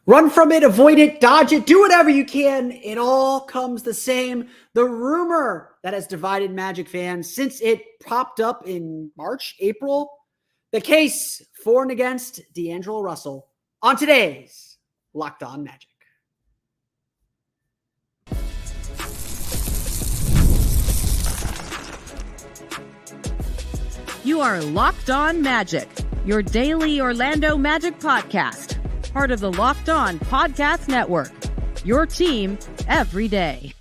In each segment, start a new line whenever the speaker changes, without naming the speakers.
Run from it, avoid it, dodge it, do whatever you can. It all comes the same. The rumor that has divided Magic fans since it popped up in March, April, the case for and against D'Angelo Russell on today's Locked On Magic.
You are Locked On Magic, your daily Orlando Magic podcast. Part of the Locked On Podcast Network, your team every day.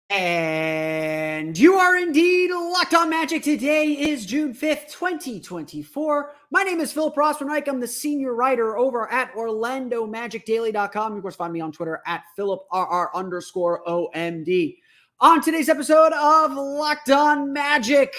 And you are indeed Locked On Magic. Today is June 5th, 2024. My name is Philip Rossman-Reich. I'm the senior writer over at OrlandoMagicDaily.com. You, of course, find me on Twitter at PhilipRR_OMD. On today's episode of Locked On Magic,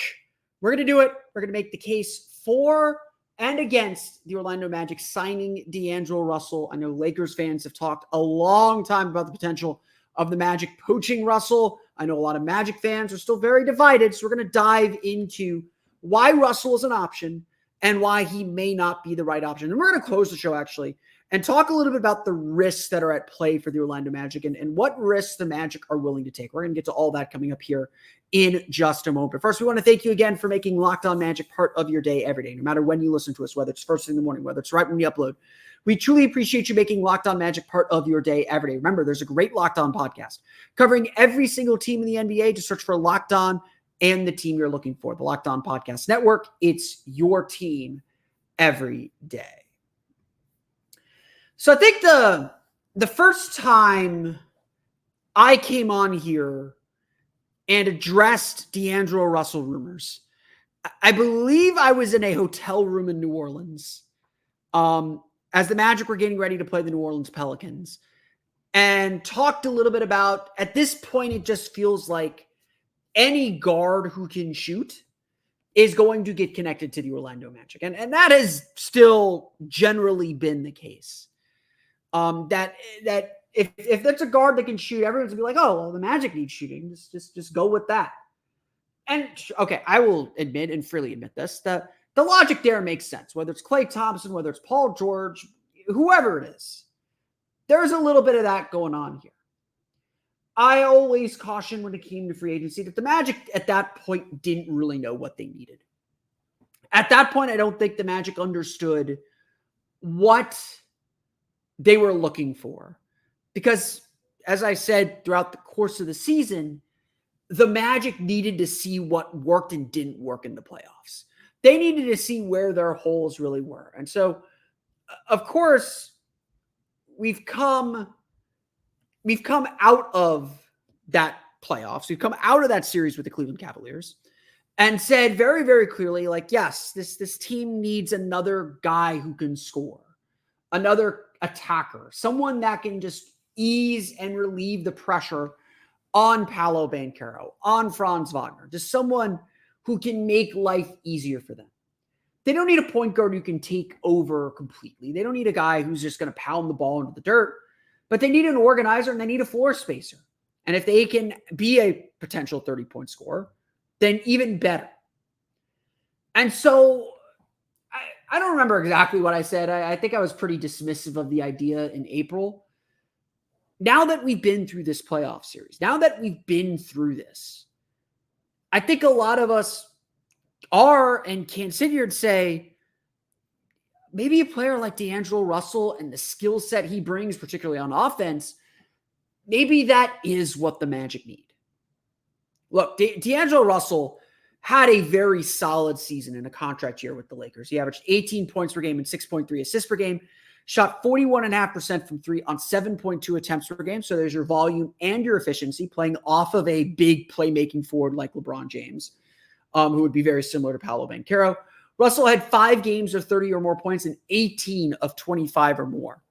we're going to do it. We're going to make the case for and against the Orlando Magic signing D'Angelo Russell. I know Lakers fans have talked a long time about the potential of the Magic poaching Russell. I know a lot of Magic fans are still very divided, so we're going to dive into why Russell is an option and why he may not be the right option. And we're going to close the show, actually, and talk a little bit about the risks that are at play for the Orlando Magic and what risks the Magic are willing to take. We're going to get to all that coming up here in just a moment. But first, we want to thank you again for making Locked On Magic part of your day every day, no matter when you listen to us, whether it's first thing in the morning, whether it's right when you upload. We truly appreciate you making Locked On Magic part of your day every day. Remember, there's a great Locked On podcast covering every single team in the NBA. Just search for Locked On and the team you're looking for. The Locked On Podcast Network. It's your team every day. So I think the first time I came on here and addressed D'Angelo Russell rumors, I believe I was in a hotel room in New Orleans as the Magic were getting ready to play the New Orleans Pelicans, and talked a little bit about, at this point, it just feels like any guard who can shoot is going to get connected to the Orlando Magic. And that has still generally been the case. That if there's a guard that can shoot, everyone's gonna be like, oh, well, the Magic needs shooting. Just go with that. And okay, I will admit and freely admit this, that the logic there makes sense. Whether it's Klay Thompson, whether it's Paul George, whoever it is, there's a little bit of that going on here. I always caution when it came to free agency that the Magic at that point didn't really know what they needed. At that point, I don't think the Magic understood what they were looking for. Because, as I said, throughout the course of the season, the Magic needed to see what worked and didn't work in the playoffs. They needed to see where their holes really were. And so, of course, we've come out of that playoffs. We've come out of that series with the Cleveland Cavaliers and said very, very clearly, like, yes, this team needs another guy who can score, another attacker, someone that can just ease and relieve the pressure on Paolo Banchero, on Franz Wagner, just someone who can make life easier for them. They don't need a point guard who can take over completely. They don't need a guy who's just going to pound the ball into the dirt, but they need an organizer and they need a floor spacer. And if they can be a potential 30-point scorer, then even better. And so I don't remember exactly what I said. I think I was pretty dismissive of the idea in April. Now that we've been through this playoff series, now that we've been through this, I think a lot of us are and can sit here and say, maybe a player like D'Angelo Russell and the skill set he brings, particularly on offense, maybe that is what the Magic need. Look, D'Angelo Russell had a very solid season in a contract year with the Lakers. He averaged 18 points per game and 6.3 assists per game, shot 41.5% from three on 7.2 attempts per game. So there's your volume and your efficiency, playing off of a big playmaking forward like LeBron James, who would be very similar to Paolo Banchero. Russell had 5 games of 30 or more points and 18 of 25 or more.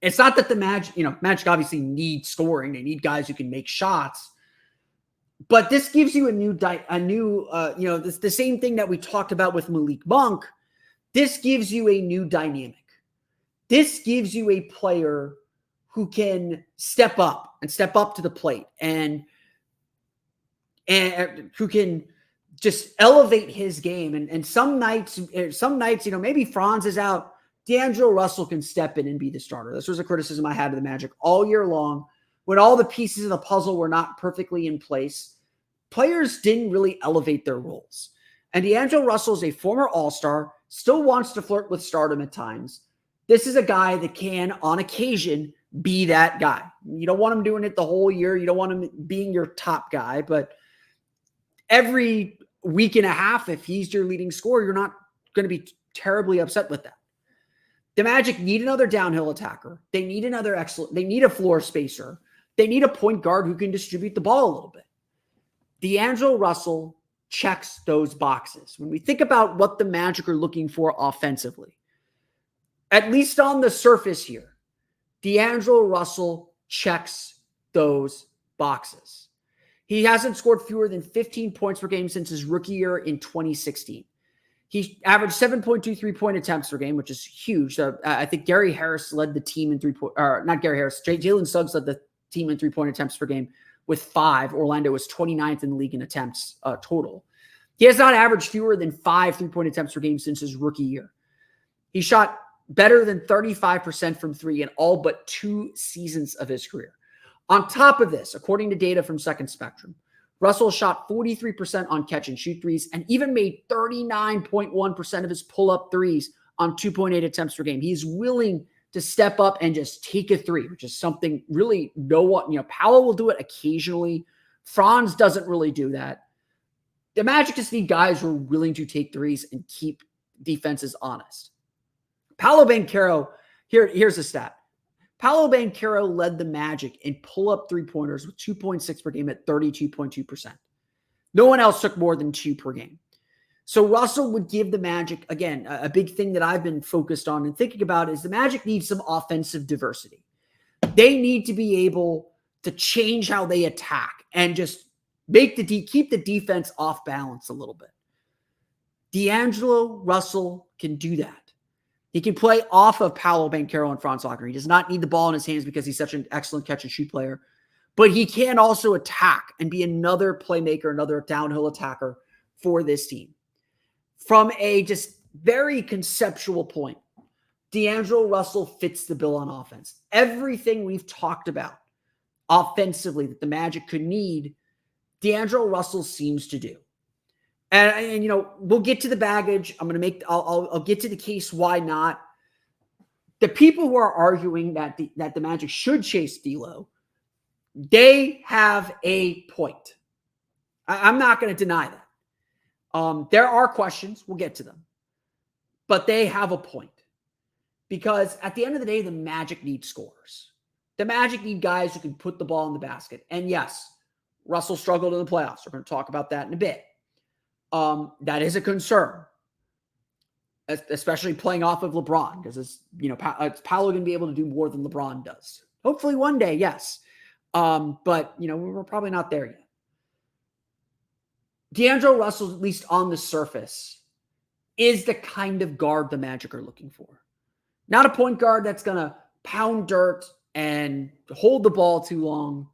It's not that the Magic obviously need scoring. They need guys who can make shots. But this gives you the same thing that we talked about with Malik Monk. This gives you a new dynamic. This gives you a player who can step up to the plate and who can just elevate his game. And some nights, maybe Franz is out. D'Angelo Russell can step in and be the starter. This was a criticism I had of the Magic all year long. When all the pieces of the puzzle were not perfectly in place, players didn't really elevate their roles. And D'Angelo Russell is a former All-Star, still wants to flirt with stardom at times. This is a guy that can, on occasion, be that guy. You don't want him doing it the whole year. You don't want him being your top guy. But every week and a half, if he's your leading scorer, you're not going to be terribly upset with that. The Magic need another downhill attacker. They need they need a floor spacer. They need a point guard who can distribute the ball a little bit. D'Angelo Russell checks those boxes. When we think about what the Magic are looking for offensively, at least on the surface here, D'Angelo Russell checks those boxes. He hasn't scored fewer than 15 points per game since his rookie year in 2016. He averaged 7.2 3-point attempts per game, which is huge. I think Gary Harris led the team in not Gary Harris, Jalen Suggs led the team in 3-point attempts per game with 5. Orlando was 29th in the league in attempts total. He has not averaged fewer than 5 3-point attempts per game since his rookie year. He shot better than 35% from 3 in all but 2 seasons of his career. On top of this, according to data from Second Spectrum, Russell shot 43% on catch and shoot threes and even made 39.1% of his pull-up threes on 2.8 attempts per game. He's willing to step up and just take a three, which is something really Paolo will do it occasionally. Franz doesn't really do that. The Magic just need guys who are willing to take threes and keep defenses honest. Paolo Banchero, here's a stat. Paolo Banchero led the Magic in pull-up three-pointers with 2.6 per game at 32.2%. No one else took more than 2 per game. So Russell would give the Magic, again, a big thing that I've been focused on and thinking about is the Magic needs some offensive diversity. They need to be able to change how they attack and just keep the defense off balance a little bit. D'Angelo Russell can do that. He can play off of Paolo Banchero and Franz Wagner. He does not need the ball in his hands because he's such an excellent catch and shoot player. But he can also attack and be another playmaker, another downhill attacker for this team. From a just very conceptual point, D'Angelo Russell fits the bill on offense. Everything we've talked about offensively that the Magic could need, D'Angelo Russell seems to do. And we'll get to the baggage. I'll get to the case why not. The people who are arguing that the Magic should chase D'Lo, they have a point. I'm not going to deny that. There are questions. We'll get to them. But they have a point. Because at the end of the day, the Magic need scorers. The Magic need guys who can put the ball in the basket. And yes, Russell struggled in the playoffs. We're going to talk about that in a bit. That is a concern, especially playing off of LeBron, because it's Paolo going to be able to do more than LeBron does. Hopefully one day, yes. But we're probably not there yet. D'Angelo Russell, at least on the surface, is the kind of guard the Magic are looking for. Not a point guard that's going to pound dirt and hold the ball too long,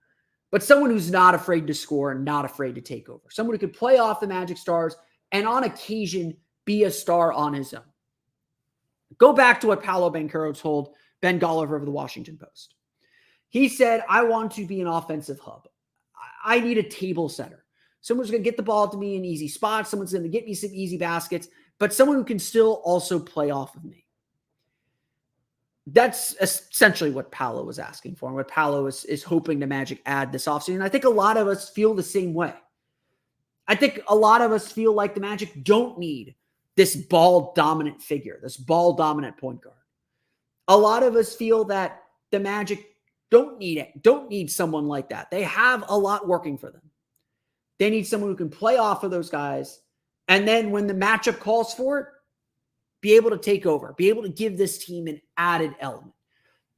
but someone who's not afraid to score and not afraid to take over. Someone who could play off the Magic stars and on occasion be a star on his own. Go back to what Paolo Banchero told Ben Golliver of the Washington Post. He said, I want to be an offensive hub. I need a table setter. Someone's going to get the ball to me in easy spots. Someone's going to get me some easy baskets, but someone who can still also play off of me. That's essentially what Paolo was asking for and what Paolo is hoping the Magic add this offseason. And I think a lot of us feel the same way. I think a lot of us feel like the Magic don't need this ball-dominant figure, this ball-dominant point guard. A lot of us feel that the Magic don't need someone like that. They have a lot working for them. They need someone who can play off of those guys, and then when the matchup calls for it, be able to take over, be able to give this team an added element.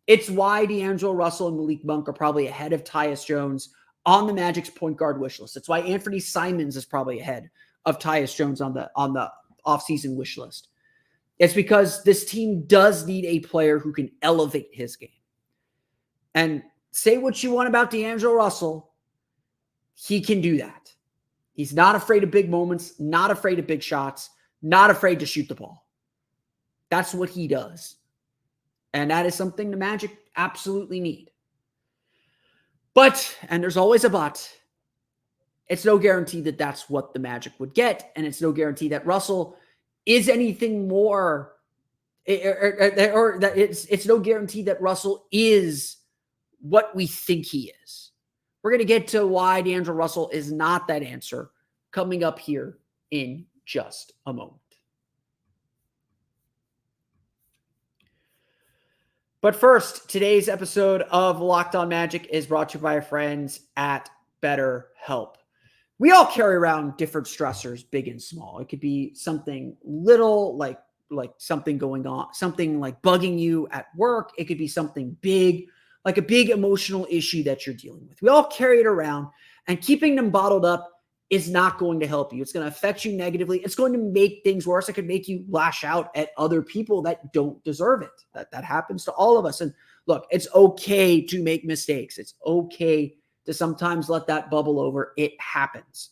It's why D'Angelo Russell and Malik Monk are probably ahead of Tyus Jones on the Magic's point guard wish list. It's why Anthony Simons is probably ahead of Tyus Jones on the offseason wish list. It's because this team does need a player who can elevate his game. And say what you want about D'Angelo Russell, he can do that. He's not afraid of big moments, not afraid of big shots, not afraid to shoot the ball. That's what he does. And that is something the Magic absolutely need. But, and there's always a but, it's no guarantee that that's what the Magic would get. And it's no guarantee that Russell is anything more, or that it's no guarantee that Russell is what we think he is. We're going to get to why D'Angelo Russell is not that answer coming up here in just a moment. But first, today's episode of Locked On Magic is brought to you by our friends at BetterHelp. We all carry around different stressors, big and small. It could be something little, like something going on, something like bugging you at work. It could be something big, like a big emotional issue that you're dealing with. We all carry it around, and keeping them bottled up is not going to help you. It's going to affect you negatively. It's going to make things worse. It could make you lash out at other people that don't deserve it. That happens to all of us. And look, it's okay to make mistakes. It's okay to sometimes let that bubble over. It happens.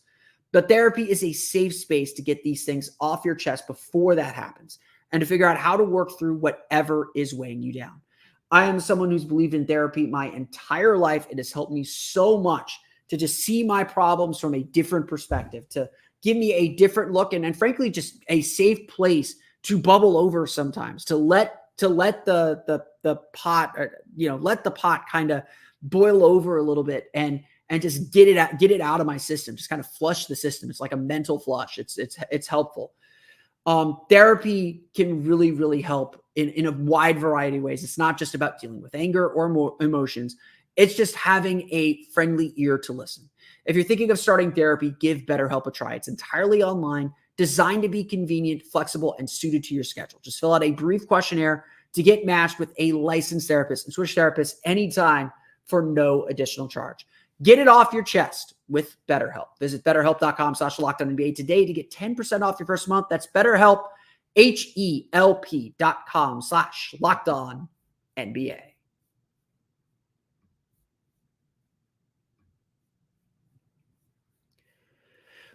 But therapy is a safe space to get these things off your chest before that happens and to figure out how to work through whatever is weighing you down. I am someone who's believed in therapy my entire life. It has helped me so much to just see my problems from a different perspective, to give me a different look, and frankly, just a safe place to bubble over sometimes, to let the pot, let the pot kind of boil over a little bit and just get it out of my system, just kind of flush the system. It's like a mental flush. It's helpful. Therapy can really, really help in a wide variety of ways. It's not just about dealing with anger or emotions. It's just having a friendly ear to listen. If you're thinking of starting therapy, give BetterHelp a try. It's entirely online, designed to be convenient, flexible, and suited to your schedule. Just fill out a brief questionnaire to get matched with a licensed therapist and switch therapists anytime for no additional charge. Get it off your chest with BetterHelp. Visit BetterHelp.com/LockedOnNBA today to get 10% off your first month. That's BetterHelp, HELP.com/LockedOnNBA.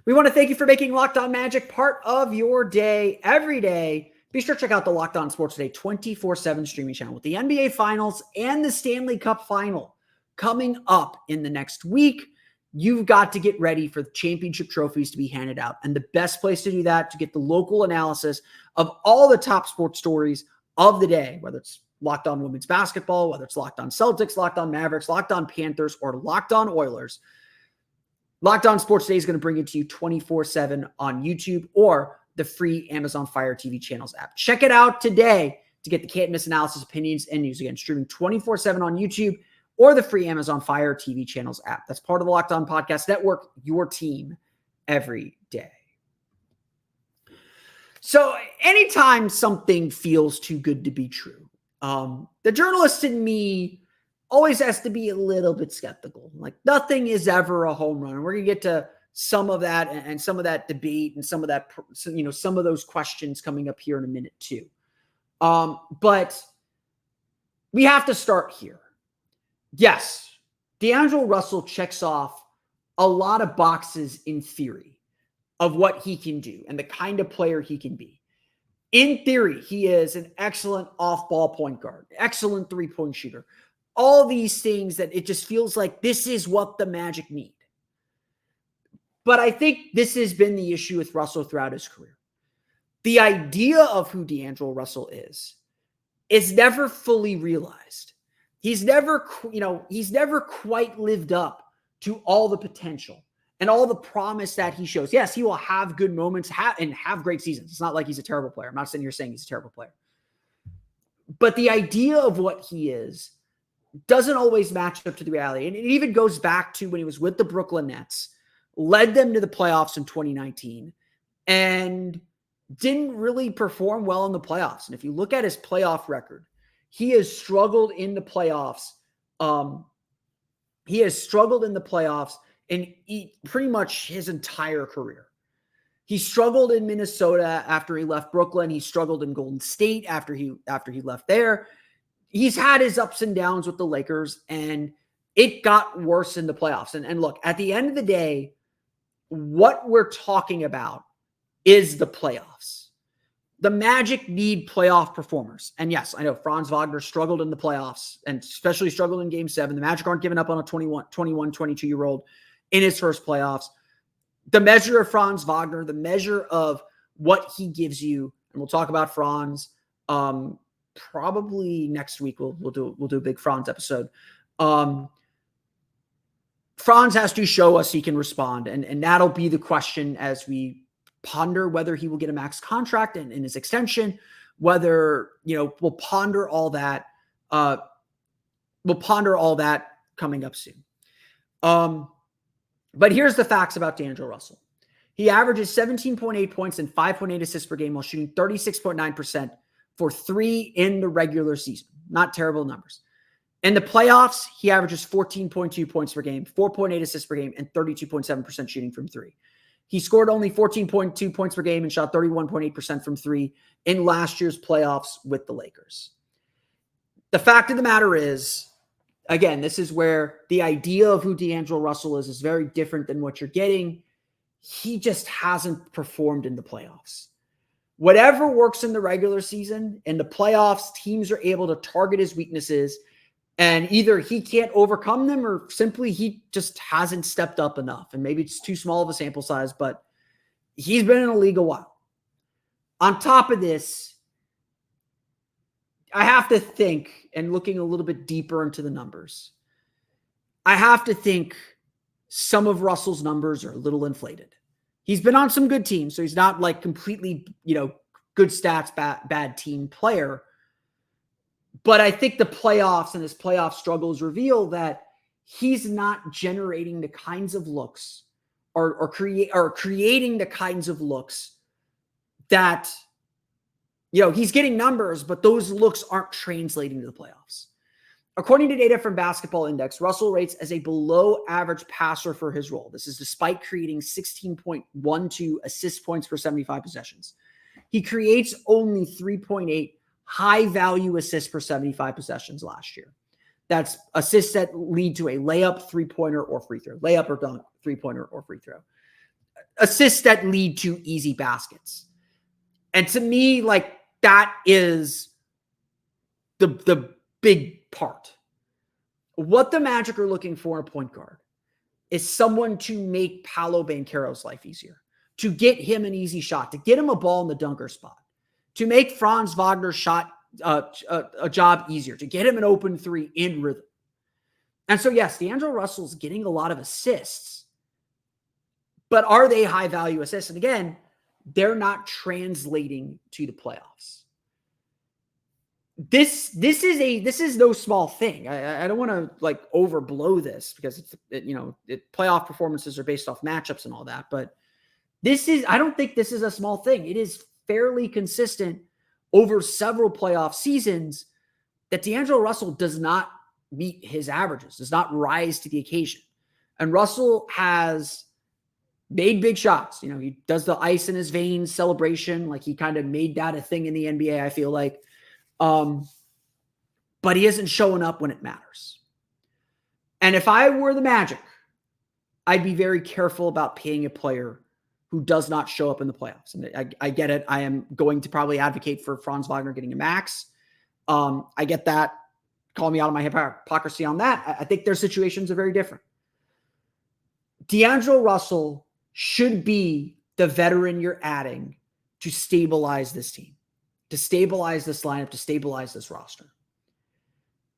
We want to thank you for making Locked On Magic part of your day every day. Be sure to check out the Locked On Sports Today 24/7 streaming channel with the NBA Finals and the Stanley Cup Final coming up in the next week. You've got to get ready for the championship trophies to be handed out. And the best place to do that, to get the local analysis of all the top sports stories of the day, whether it's Locked On Women's Basketball, whether it's Locked On Celtics, Locked On Mavericks, Locked On Panthers, or Locked On Oilers, Locked On Sports Today is going to bring it to you 24/7 on YouTube or the free Amazon Fire TV channels app. Check it out today to get the can't miss analysis, opinions, and news. Again, streaming 24/7 on YouTube or the free Amazon Fire TV channels app. That's part of the Locked On Podcast Network, your team every day. So anytime something feels too good to be true, the journalist in me always has to be a little bit skeptical. Like, nothing is ever a home run. And we're going to get to some of that and some of that debate and some of that, some of those questions coming up here in a minute too. But we have to start here. Yes, D'Angelo Russell checks off a lot of boxes in theory of what he can do and the kind of player he can be. In theory, he is an excellent off-ball point guard, excellent three-point shooter. All these things that it just feels like this is what the Magic need. But I think this has been the issue with Russell throughout his career. The idea of who D'Angelo Russell is never fully realized. He's never quite lived up to all the potential and all the promise that he shows. Yes, he will have good moments and have great seasons. It's not like he's a terrible player. I'm not sitting here saying he's a terrible player. But the idea of what he is doesn't always match up to the reality. And it even goes back to when he was with the Brooklyn Nets, led them to the playoffs in 2019, and didn't really perform well in the playoffs. And if you look at his playoff record, he has struggled in the playoffs. In pretty much his entire career. He struggled in Minnesota after he left Brooklyn. He struggled in Golden State after he left there. He's had his ups and downs with the Lakers, and it got worse in the playoffs. And look, at the end of the day, what we're talking about is the playoffs. The Magic need playoff performers. And yes, I know Franz Wagner struggled in the playoffs and especially struggled in Game 7. The Magic aren't giving up on a 21, 22-year-old in his first playoffs. The measure of Franz Wagner, the measure of what he gives you, and we'll talk about Franz probably next week. We'll do a big Franz episode. Franz has to show us he can respond, and that'll be the question as we ponder whether he will get a max contract in his extension, whether, we'll ponder all that. We'll ponder all that coming up soon. But here's the facts about D'Angelo Russell. He averages 17.8 points and 5.8 assists per game while shooting 36.9% for 3 in the regular season. Not terrible numbers. In the playoffs, he averages 14.2 points per game, 4.8 assists per game, and 32.7% shooting from 3. He scored only 14.2 points per game and shot 31.8% from 3 in last year's playoffs with the Lakers. The fact of the matter is, again, this is where the idea of who D'Angelo Russell is very different than what you're getting. He just hasn't performed in the playoffs. Whatever works in the regular season, in the playoffs, teams are able to target his weaknesses, and either he can't overcome them or simply he just hasn't stepped up enough. And maybe it's too small of a sample size, but he's been in the league a while. On top of this, I have to think, and looking a little bit deeper into the numbers, I have to think some of Russell's numbers are a little inflated. He's been on some good teams, so he's not like completely, good stats, bad team player. But I think the playoffs and his playoff struggles reveal that he's not generating the kinds of looks or creating the kinds of looks that, he's getting numbers, but those looks aren't translating to the playoffs. According to data from Basketball Index, Russell rates as a below average passer for his role. This is despite creating 16.12 assist points per 75 possessions. He creates only 3.8 high-value assists per 75 possessions last year. That's assists that lead to a layup, three-pointer, or free throw. Layup or dunk, three-pointer, or free throw. Assists that lead to easy baskets. And to me, that is the big part. What the Magic are looking for in a point guard is someone to make Paolo Banchero's life easier, to get him an easy shot, to get him a ball in the dunker spot, to make Franz Wagner's shot a job easier, to get him an open 3 in rhythm. And so, yes, D'Angelo Russell's getting a lot of assists, but are they high-value assists? And again, they're not translating to the playoffs. This is no small thing. I don't want to overblow this because playoff performances are based off matchups and all that, but I don't think this is a small thing. It is fairly consistent over several playoff seasons that D'Angelo Russell does not meet his averages, does not rise to the occasion. And Russell has made big shots. He does the ice in his veins celebration. He kind of made that a thing in the NBA, I feel like. But he isn't showing up when it matters. And if I were the Magic, I'd be very careful about paying a player who does not show up in the playoffs. And I get it. I am going to probably advocate for Franz Wagner getting a max. I get that. Call me out of my hypocrisy on that. I think their situations are very different. D'Angelo Russell should be the veteran you're adding to stabilize this team, to stabilize this lineup, to stabilize this roster.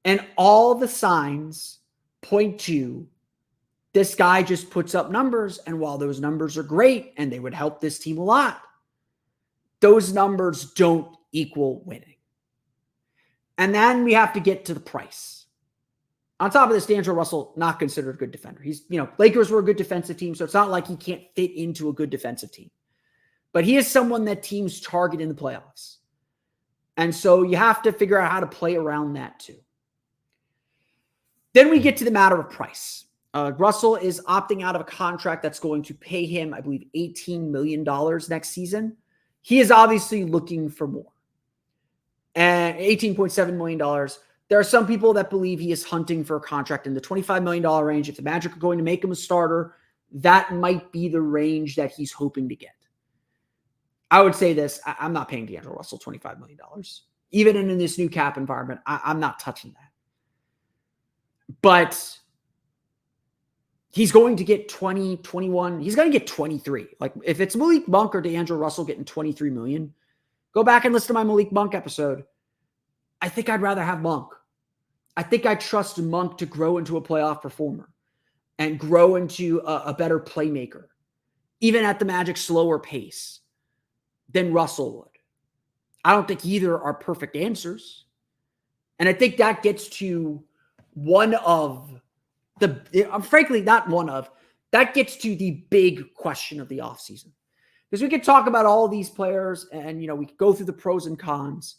And all the signs point to this guy just puts up numbers, and while those numbers are great and they would help this team a lot, those numbers don't equal winning. And then we have to get to the price. On top of this, D'Angelo Russell, not considered a good defender. Lakers were a good defensive team, so it's not like he can't fit into a good defensive team. But he is someone that teams target in the playoffs. And so you have to figure out how to play around that too. Then we get to the matter of price. Russell is opting out of a contract that's going to pay him, I believe, $18 million next season. He is obviously looking for more. And $18.7 million. There are some people that believe he is hunting for a contract in the $25 million range. If the Magic are going to make him a starter, that might be the range that he's hoping to get. I would say this. I'm not paying D'Angelo Russell $25 million. Even in this new cap environment, I'm not touching that. But he's going to get 20, 21. He's going to get 23. Like, if it's Malik Monk or D'Angelo Russell getting 23 million, go back and listen to my Malik Monk episode. I think I'd rather have Monk. I think I trust Monk to grow into a playoff performer and grow into a better playmaker, even at the Magic's slower pace, than Russell would. I don't think either are perfect answers. And I think that gets to one of frankly, not one of, that gets to the big question of the offseason. Because we could talk about all these players and, we could go through the pros and cons.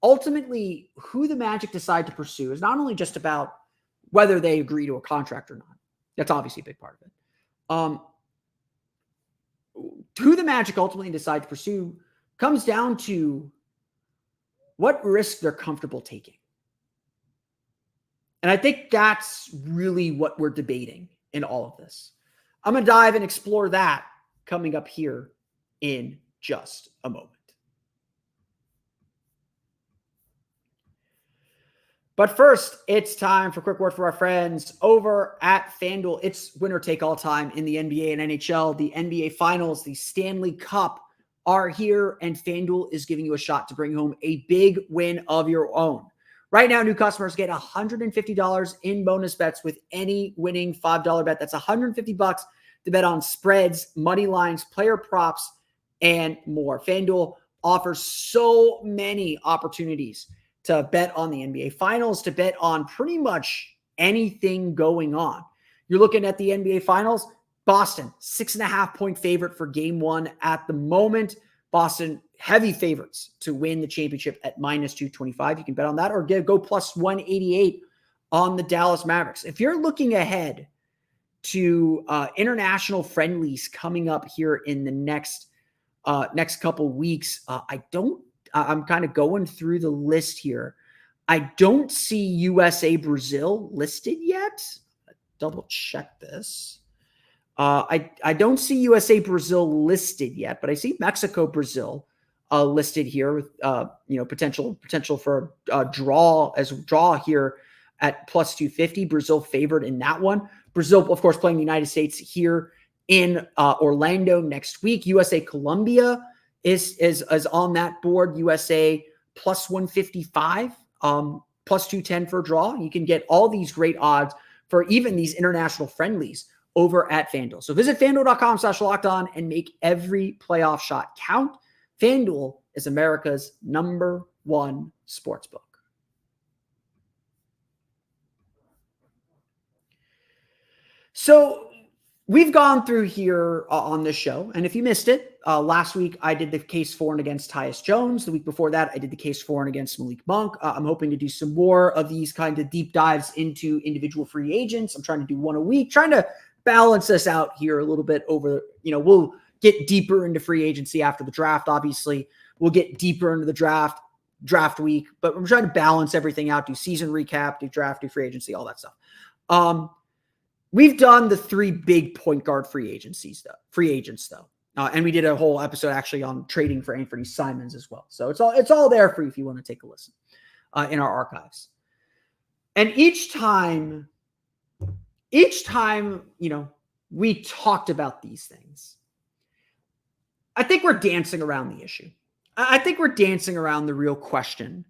Ultimately, who the Magic decide to pursue is not only just about whether they agree to a contract or not. That's obviously a big part of it. Who the Magic ultimately decide to pursue comes down to what risk they're comfortable taking. And I think that's really what we're debating in all of this. I'm going to dive and explore that coming up here in just a moment. But first, it's time for a quick word for our friends over at FanDuel. It's winner take all time in the NBA and NHL. The NBA Finals, the Stanley Cup are here, and FanDuel is giving you a shot to bring home a big win of your own. Right now, new customers get $150 in bonus bets with any winning $5 bet. That's $150 to bet on spreads, money lines, player props, and more. FanDuel offers so many opportunities to bet on the NBA Finals, to bet on pretty much anything going on. You're looking at the NBA Finals, Boston, 6.5-point favorite for game one at the moment. Boston, heavy favorites to win the championship at -225. You can bet on that or go plus 188 on the Dallas Mavericks. If you're looking ahead to international friendlies coming up here in the next couple weeks, I'm kind of going through the list here. I don't see USA Brazil listed yet. Double check this. I don't see USA Brazil listed yet, but I see Mexico Brazil listed here with potential for a draw here at plus 250. Brazil favored in that one. Brazil, of course, playing the United States here in Orlando next week. USA Colombia is on that board. USA plus 155, plus 210 for a draw. You can get all these great odds for even these international friendlies over at FanDuel. So visit FanDuel.com/lockedon and make every playoff shot count. FanDuel is America's #1 sportsbook. So we've gone through here on this show, and if you missed it, last week I did the case for and against Tyus Jones. The week before that, I did the case for and against Malik Monk. I'm hoping to do some more of these kind of deep dives into individual free agents. I'm trying to do one a week, trying to balance this out here a little bit over, we'll get deeper into free agency after the draft. Obviously, we'll get deeper into the draft week, but we're trying to balance everything out, do season recap, do draft, do free agency, all that stuff. We've done the 3 big point guard free agents though. And we did a whole episode actually on trading for Anthony Simons as well. So it's all there for you if you want to take a listen in our archives. And each time, we talked about these things, I think we're dancing around the issue. I think we're dancing around the real question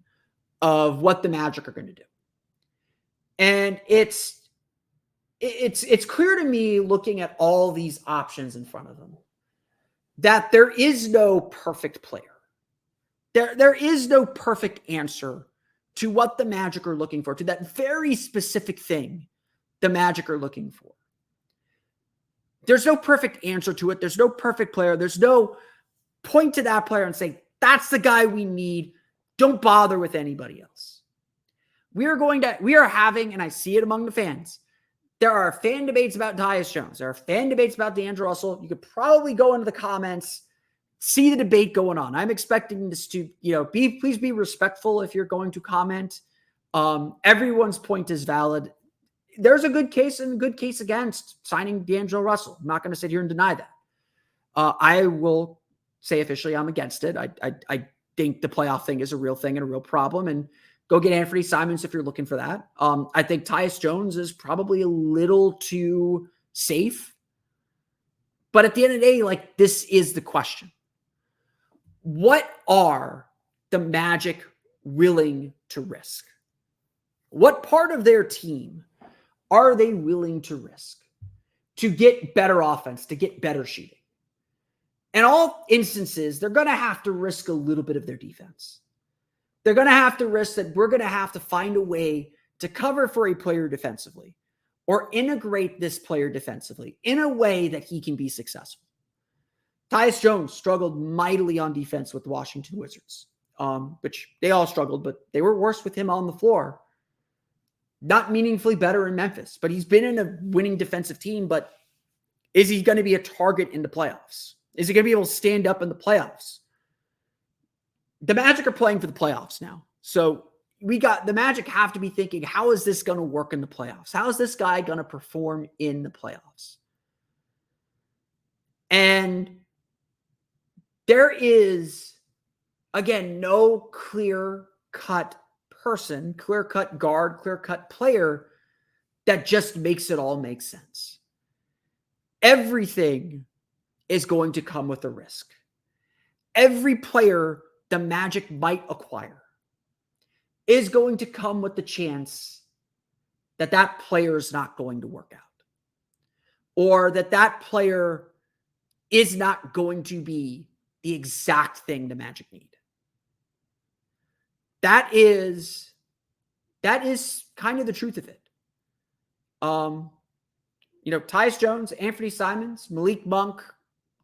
of what the Magic are going to do. And it's clear to me, looking at all these options in front of them, that there is no perfect player. There is no perfect answer to what the Magic are looking for, to that very specific thing the Magic are looking for. There's no perfect answer to it. There's no perfect player. There's no point to that player and say, that's the guy we need. Don't bother with anybody else. We are having, and I see it among the fans, there are fan debates about Tyus Jones. There are fan debates about D'Angelo Russell. You could probably go into the comments, see the debate going on. I'm expecting this to, please be respectful if you're going to comment. Everyone's point is valid. There's a good case and a good case against signing D'Angelo Russell. I'm not going to sit here and deny that. I will say officially I'm against it. I think the playoff thing is a real thing and a real problem, and go get Anthony Simons if you're looking for that. I think Tyus Jones is probably a little too safe. But at the end of the day, like, this is the question. What are the Magic willing to risk? What part of their team are they willing to risk to get better offense, to get better shooting? In all instances, they're going to have to risk a little bit of their defense. They're going to have to risk that we're going to have to find a way to cover for a player defensively or integrate this player defensively in a way that he can be successful. Tyus Jones struggled mightily on defense with the Washington Wizards, which they all struggled, but they were worse with him on the floor. Not meaningfully better in Memphis, but he's been in a winning defensive team. But is he going to be a target in the playoffs? Is he going to be able to stand up in the playoffs? The Magic are playing for the playoffs now. So the Magic have to be thinking, how is this going to work in the playoffs? How is this guy going to perform in the playoffs? And there is, again, no clear-cut person, clear-cut guard, clear-cut player that just makes it all make sense. Everything is going to come with a risk. Every player the Magic might acquire is going to come with the chance that that player is not going to work out, or that player is not going to be the exact thing the Magic need. That is kind of the truth of it. Tyus Jones, Anthony Simons, Malik Monk,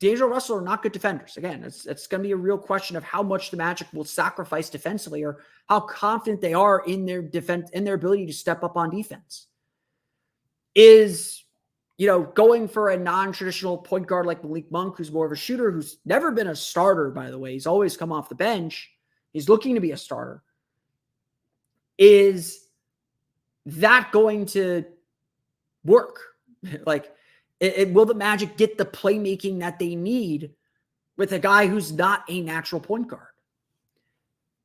D'Angelo Russell are not good defenders. Again, it's going to be a real question of how much the Magic will sacrifice defensively, or how confident they are in their defense, in their ability to step up on defense. Is, going for a non-traditional point guard like Malik Monk, who's more of a shooter, who's never been a starter, by the way. He's always come off the bench. He's looking to be a starter. Is that going to work? Will the Magic get the playmaking that they need with a guy who's not a natural point guard?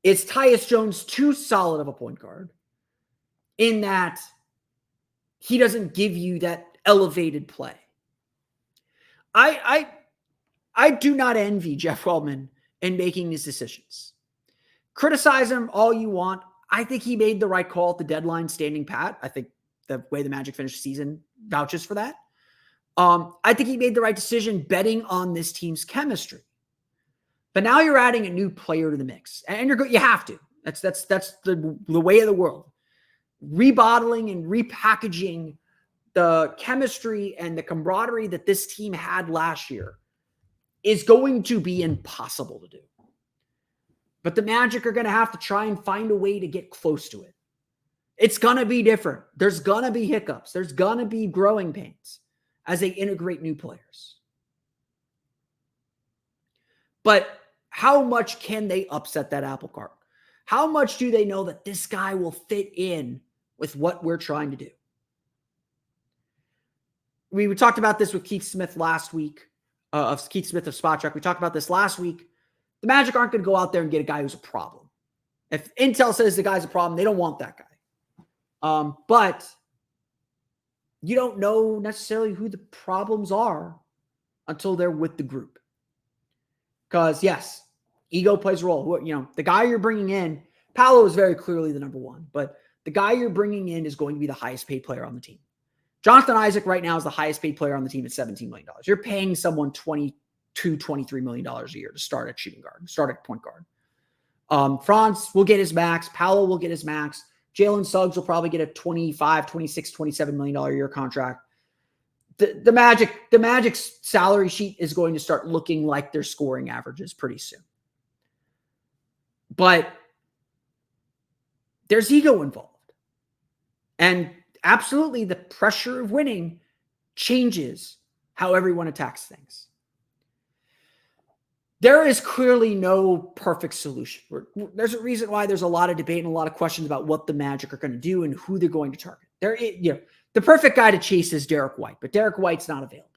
Is Tyus Jones too solid of a point guard in that he doesn't give you that elevated play? I do not envy Jeff Weltman in making these decisions. Criticize him all you want. I think he made the right call at the deadline, standing pat. I think the way the Magic finished the season vouches for that. I think he made the right decision betting on this team's chemistry. But now you're adding a new player to the mix, and you have to. That's the way of the world. Rebottling and repackaging the chemistry and the camaraderie that this team had last year is going to be impossible to do. But the Magic are going to have to try and find a way to get close to it. It's going to be different. There's going to be hiccups. There's going to be growing pains as they integrate new players. But how much can they upset that apple cart? How much do they know that this guy will fit in with what we're trying to do? We talked about this with Keith Smith last week, of Keith Smith of Spot Track. We talked about this last week. The Magic aren't going to go out there and get a guy who's a problem. If Intel says the guy's a problem, they don't want that guy. But you don't know necessarily who the problems are until they're with the group. Because, yes, ego plays a role. The guy you're bringing in, Paolo is very clearly the number one, but the guy you're bringing in is going to be the highest paid player on the team. Jonathan Isaac right now is the highest paid player on the team at $17 million. You're paying someone $22, $23 million a year to start at shooting guard, start at point guard. Franz will get his max. Paolo will get his max. Jalen Suggs will probably get a $25, $26, $27 million a year contract. The Magic's salary sheet is going to start looking like their scoring averages pretty soon. But there's ego involved. And absolutely, the pressure of winning changes how everyone attacks things. There is clearly no perfect solution. There's a reason why there's a lot of debate and a lot of questions about what the Magic are going to do and who they're going to target. The perfect guy to chase is Derek White, but Derek White's not available.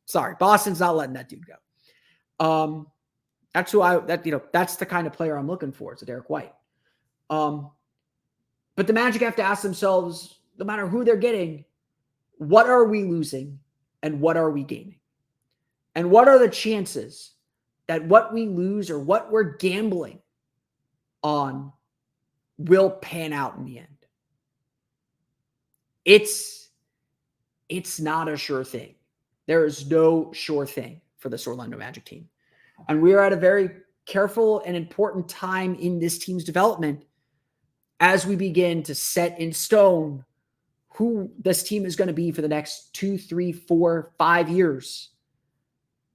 Sorry, Boston's not letting that dude go. That's the kind of player I'm looking for. It's a Derek White. But the Magic have to ask themselves, no matter who they're getting, what are we losing and what are we gaining? And what are the chances that what we lose or what we're gambling on will pan out in the end? It's not a sure thing. There is no sure thing for this Orlando Magic team. And we are at a very careful and important time in this team's development as we begin to set in stone who this team is going to be for the next 2, 3, 4, 5 years.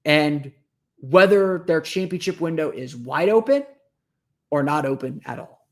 And whether their championship window is wide open or not open at all.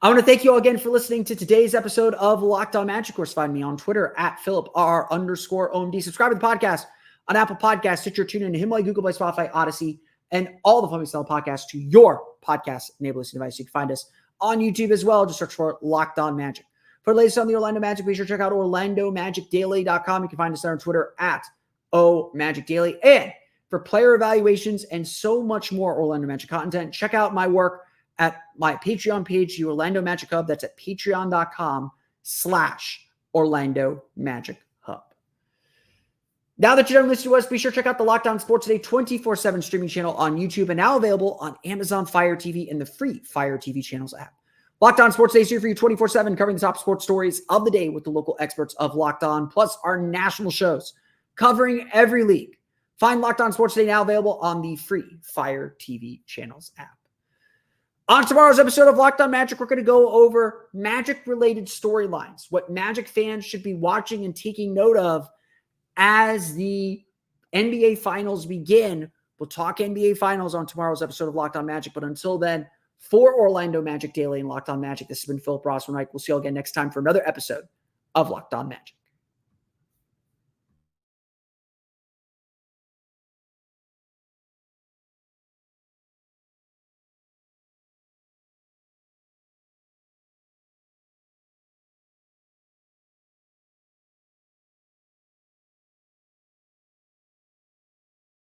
I want to thank you all again for listening to today's episode of Locked On Magic. Of course, find me on Twitter at @PhilipR_OMD. Subscribe to the podcast on Apple Podcasts, Stitcher, TuneIn, Himalaya, Google Play, Spotify, Odyssey, and all the Fun Style podcasts to your podcast enabling device. You can find us on YouTube as well. Just search for Locked On Magic. For the latest on the Orlando Magic, be sure to check out OrlandoMagicDaily.com. You can find us there on Twitter at OMagicDaily. And for player evaluations and so much more Orlando Magic content, check out my work at my Patreon page, the Orlando Magic Hub. That's at patreon.com/Orlando Magic Hub. Now that you're done listening to us, be sure to check out the Locked On Sports Today 24/7 streaming channel on YouTube and now available on Amazon Fire TV and the free Fire TV channels app. Locked On Sports Today is here for you 24/7, covering the top sports stories of the day with the local experts of Locked On, plus our national shows covering every league. Find Locked On Sports Today now available on the free Fire TV channels app. On tomorrow's episode of Locked On Magic, we're going to go over Magic-related storylines, what Magic fans should be watching and taking note of as the NBA Finals begin. We'll talk NBA Finals on tomorrow's episode of Locked On Magic, but until then, for Orlando Magic Daily and Locked On Magic, this has been Philip Rossman-Reich. We'll see you all again next time for another episode of Locked On Magic.